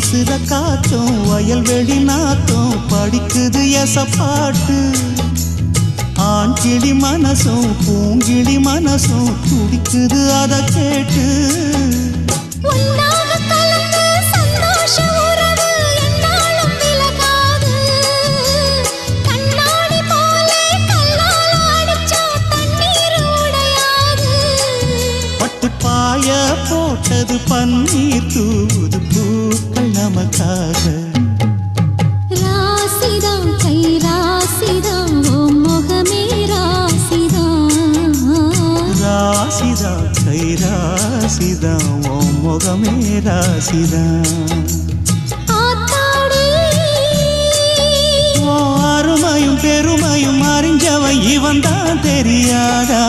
வீசுற காத்தும் வயல்வெளி நாத்தும் படிக்குது எசப்பாட்டு ஆண்கிளி மனசும் பூங்கிளி மனசும் துடிக்குது அத கேட்டு பாய போட்டது பன்னீர் தூது பூக்கள் நமக்காக ராசிதான் கை ராசிதான் ஓ முகமே ராசிதான் ராசிதான் கை ராசிதான் ஓ முகமே ராசிதான் அருமையும் பெருமையும் அறிஞ்சவன் இவன் தான் தெரியாதா